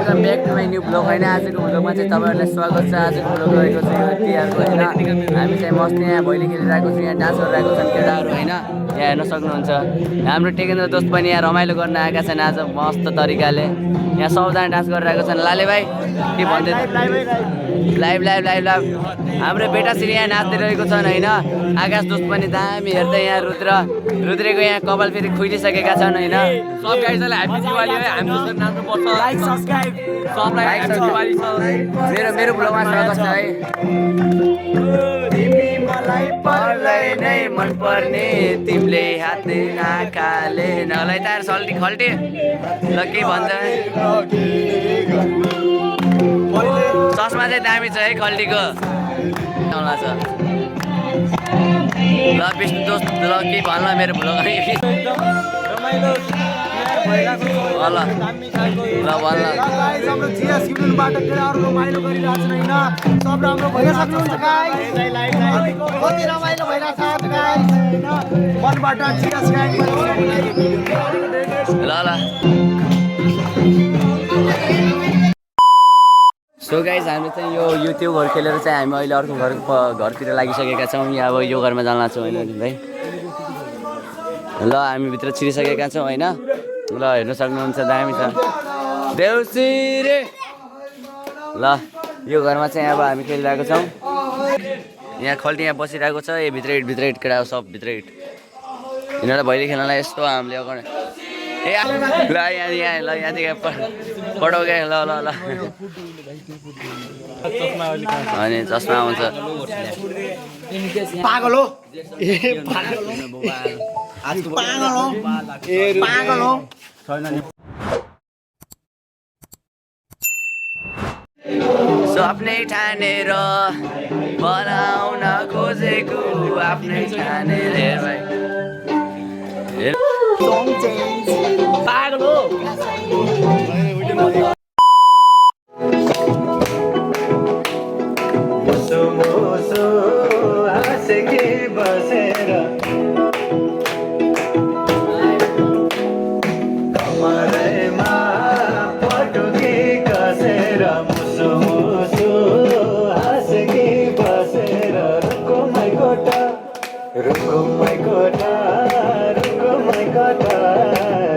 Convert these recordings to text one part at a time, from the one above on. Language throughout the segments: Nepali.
Welcome back to my new blog होइन। आजको ब्लगमा चाहिँ तपाईँहरूलाई स्वागत छ। आजको ब्लग रहेको चाहिँ यो तिहारको होइन। हामी चाहिँ मस्त यहाँ भैली खेलिरहेको छौँ, यहाँ डान्स गरिरहेको छन् केटाहरू होइन। यहाँ हेर्न सक्नुहुन्छ हाम्रो टेकेन्द्र दोस्त पनि यहाँ रमाइलो गर्न आएका छन् आज मस्त तरिकाले। यहाँ सबजना डान्स गरिरहेको छन्। लाले भाइ के भन्दै लाइभ लाइभ लाइभ लाइभ हाम्रो बेटाश्री यहाँ नाच्दै रहेको छन् होइन। आकाश दोस्त पनि दामी हेर्दै यहाँ रुद्रेको यहाँ कपाल फेरि खुइलिसकेका छन् होइन। सब गाइजलाई ह्यापी दिवाली है। हामी जस्तो नाच्नु पर्छ। लाइक सब्स्क्राइब सबलाई ह्यापी दिवाली छ। मेरो ब्लगमा स्वागत छ है। तिमी मलाई पर्लै नै मन पर्ने तिमीले हात नाकाले नलाई तार सल्टी खल्टी ल के भन्छ। चस्मा चाहिँ दामी छ है खल्टीको आउला छ। ल विष्णु दोस्त ल के भन्ला मेरो ब्लग रमाइलो ल भन्न हाम्रो जिएस युनियनबाट केटाहरू रमाइलो गरिरहेको छन् होइन। सब राम्रो भइरहेको छ गाइस। कति रमाइलो भइरहेको छ गाइस होइन। मनबाट जिएस गाइस ल सो गाइज हामी चाहिँ यो त्यो घर खेलेर चाहिँ हामी अहिले अर्को घरतिर लागिसकेका छौँ। यहाँ अब यो घरमा जान लाग्छौँ होइन भाइ। ल हामी भित्र छिरिसकेका छौँ होइन। ल हेर्नु सक्नुहुन्छ दामी छ देउसिरे। ल यो घरमा चाहिँ अब हामी खेलिरहेको छौँ। यहाँ खल्टी यहाँ बसिरहेको छ। ए भित्र इट केटा सब भित्र इट यिनीहरूलाई भैली खेल्नलाई यस्तो हामीले अगाडि ए ल यहाँ ल यहाँदेखि पठाउ क्या ल ल ल अनि चस्मा आउँछ पागल हो पागल हो सो आफ्नै ठानेर बनाउन खोजेको आफ्नै ठानेर पागल हो बसेर कमरमा पटुकी कसेर मुसु मुसु हाँसेकी बसेर रुकुमै कोठा रुकुमै कोठा रुकुमै कोठा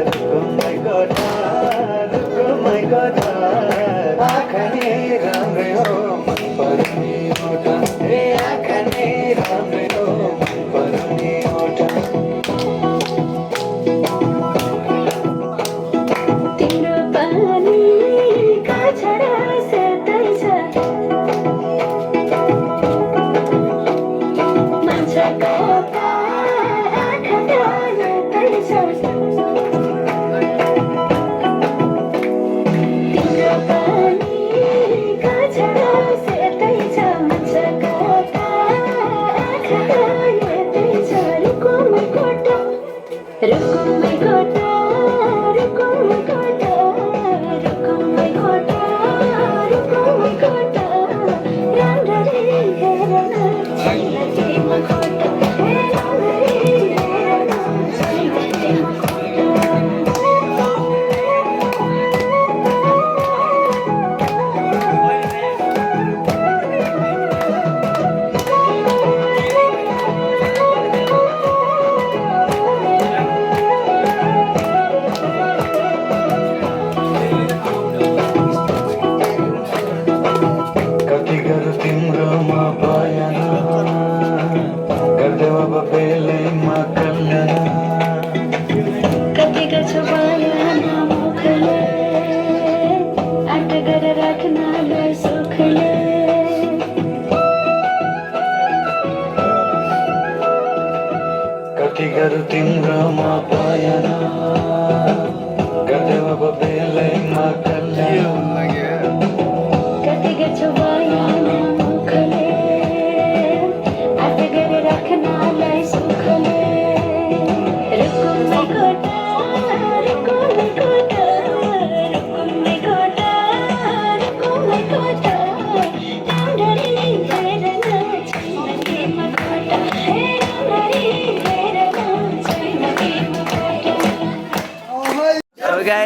रुकुमै कोठा रुकुमै कोठा आँखा नि राम्रै हो मन पर्ने ओठा ए आँखा नि राम्रै हो मन पर्ने ओठा। तिम्रो पानीका छडा सेतै छ मान्छेको आँखा यतै छ तिम्रो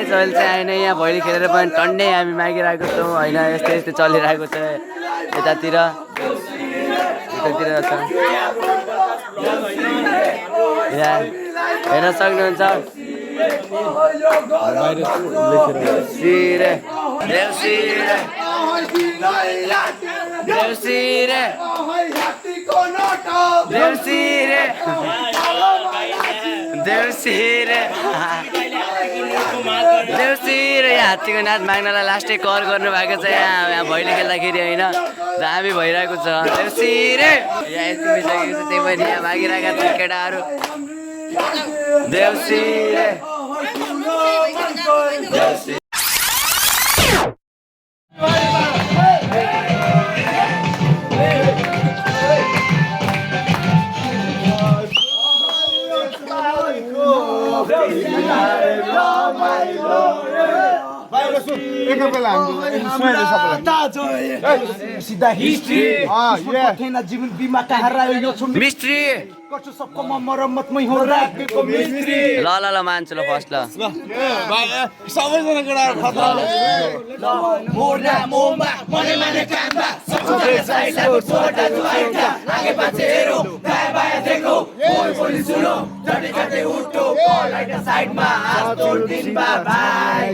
गाइस अहिले चाहिँ होइन यहाँ भैली खेलेर पनि टन्नै हामी मागिरहेको छौँ होइन यस्तै यस्तै चलिरहेको छ यतातिर छ यहाँ हेर्न सक्नुहुन्छ देउसी र यहाँ हात्तीको नाच माग्नलाई लास्टै कल गर्नुभएको छ यहाँ भैली खेल्दाखेरि होइन दामी भइरहेको छ देउसी रे यहाँ यति मिसिसकेको छ त्यही पनि यहाँ मागिरहेका छन् केटाहरू देउसी रे सीधा हिस्ट्री जीवन बीमा का हरायो मिस्त्री गर्छु सबको म मरम्मतमै हो राखेको मिस्त्री ल मान्छु ल फर्स्ट ल सबैजना केटाहरू खतरा मोरा मोमा मने मने कामबा सबैजना साइडको छोटा जुआइटा आगे पाछे हेरो बाया बाया देखो बोल बोली सुनो चटे चटे उठो लाइट साइडमा हात तोड दिन बा भाइ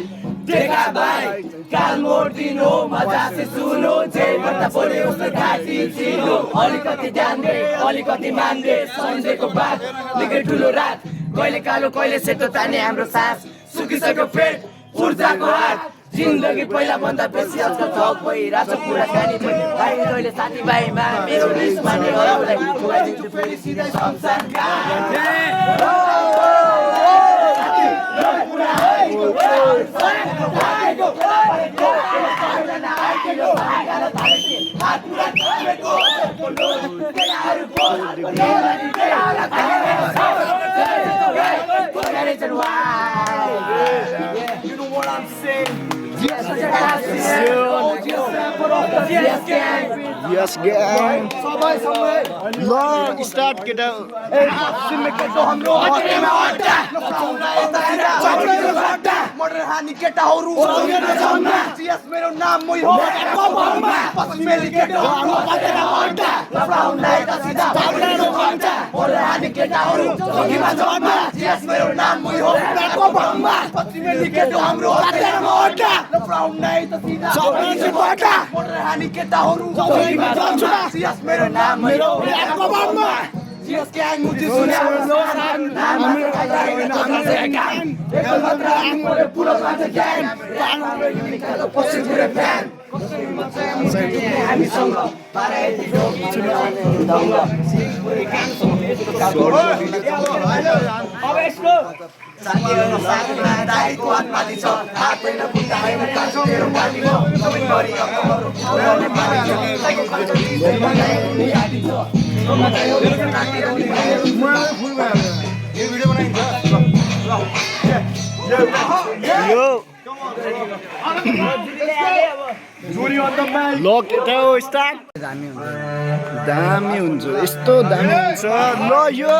देखा भाइ काल मोड दिन हो मजा से सुनो जे गर्दा बोले उसको घाँटी चिनो अलिकति ध्यान दे अलिकति मान दे सम्झेको बात निकै ठुलो रात कहिले कालो कहिले सेतो ताने हाम्रो सास सुकिसक्यो पेट ऊर्जाको हात जिन्दगी पहिला भन्दा बेसी आजकल थप भइरहेछ कुराकानी पनि भाइ कहिले साथीभाइमा मेरो रिस माने अरूलाई पुगाइदिन्छु फेरि सिधै संसार You know what I'm saying? Yes, gang. Long start kita. Modern hani kita horu. Yes, मेरो नाम मै हो. पश्चिमेली केटा हाम्रो पत्तेमा हट्टा. लफडाउन लाएका सिधा भाग्नु घन्टा. modern hani केटा होru. जोगीमा जन्मा. Yes, मेरो नाम मै हो. पश्चिमेली केटा हाम्रो पत्तेमा हट्टा. लफडाउन लाएका सिधा भाग्नु घन्टा. modern hani केटा होru. जोगीमा जन्मा. Yes, मेरो नाम मै हो. Yes, gang मुझे सुने नाम मेरो गान एक मात्र हामीले पुरो मात्र ज्ञान हाम्रो निकालो पछि पुरो प्लान हामीसँग पारा यति जोगी दङ्ग सिंहपुरी कामसँग यस्तो कागो अब यसको साथीहरु साथमा दाइको हातमाथि छ हातैन खुट्टा हैन कान्छ मेरो पानीको सबै गरी अकबरहरु उडाउने पानी छ साइको खर्च दिदै बनाउने आदि छ यो भिडियो बनाइन्छ ल केटा हो स्टार्ट दामी हुन्छ यस्तो दामी हुन्छ ल यो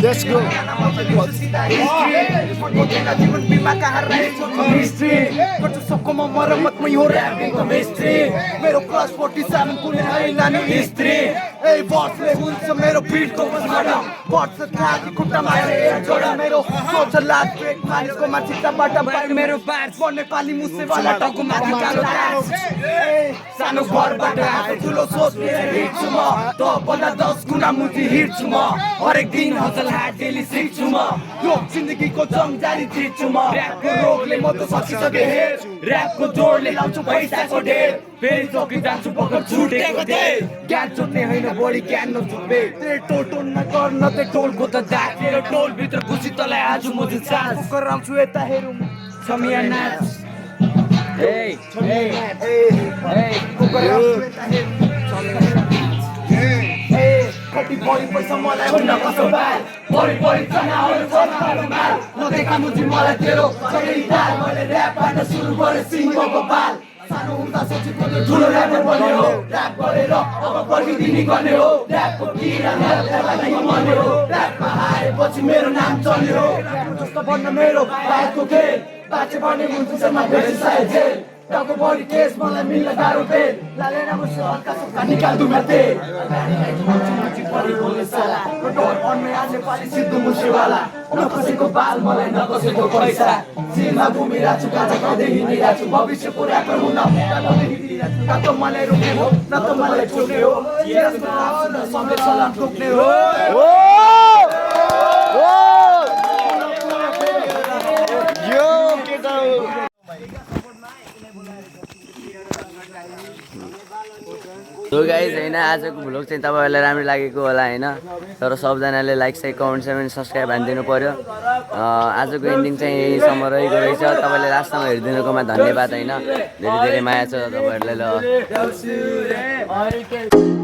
Let's go. जीवन बीमा का हर हिस्ट्री गर्छु सबको म मरम्मतमै हो र्यापिङको मिस्त्री मेरो क्लास 47 कुनै हैन हिस्ट्री ए बसले हुन्छ मेरो बिटको बसमा बस थाकी खुट्टा मारे जोडा मेरो सोच लाग ब्रेक मानिसको माछिटाबाट बाहिर मेरो बार नेपाली मुसेवाला टाउको माथि कालो तास सानो घरबाट ठुलो सोच लिएर हिँड्छु म त भन्दा 10 गुणा मुठी हिँड्छु म हरेक दिन हसल हाट डेली सिक्छु म यो जिन्दगीको जङ जारी जित्छु म र्यापको रोगले म त सकिसके हे र्यापको जोडले लाउँछु पैसाको ढेर फेरि चौकी जान्छु पकड छुटेको ढेर ज्ञान चोट्ने होइन बढी ज्ञान नचुप्पे तेरो टोटो नगर्न ते टोलको त जात तेरो टोलभित्र घुसी तलाई आज म चाहिँ सास कराउँछु यता हेरौँ समिया नाच कति बढी पैसा मलाई हुन कसो बाल बढी चनाहरू चनाहरू माल नदेखा मुझी मलाई तेरो सबै ताल मैले र्यापबाट सुरु गरेँ सिंहको बाल सानो हुँदा सोचेको त्यो ठुलो ऱ्यापर बन्ने हो ऱ्याप गरेर अब पर्खिदिने गर्ने हो ऱ्यापको किरा ऱ्यापलाई मर्ने हो ऱ्यापमा आएपछि मेरो नाम चल्ने हो ऱ्याप जस्तो बन्न मेरो बाइकको खेल बाँचे भने मुन्सुसमा भेट्छ सायद जेल टाउको बढी केस मलाई मिल्न गाह्रो पेल लालेर मुसो हल्का सुक्का निकाल्दु मैले परि बोल्ने साला र डर भन्ने आज पालि सिद्धु मुसेवाला नकसेको बाल मलाई नकसेको पैसा सिलमा घुमिरहेको छु गाजा गाउँदै हिँडिरहेको छु भविष्यको ऱ्यापर हुन न त मलाई रोक्ने हो न त मलाई छोड्ने हो समेत सलाम ठोक्ने हो सो गाइज होइन आजको भ्लग चाहिँ तपाईँहरूलाई राम्रो लागेको होला होइन तर सबजनाले लाइक साइक कमेन्ट सेमेन्ट सब्सक्राइब हानिदिनु पऱ्यो आजको एन्डिङ चाहिँ यहीसम्म रहेको रहेछ तपाईँले लास्टसम्म हेरिदिनुकोमा धन्यवाद होइन धेरै धेरै माया छ तपाईँहरूलाई ल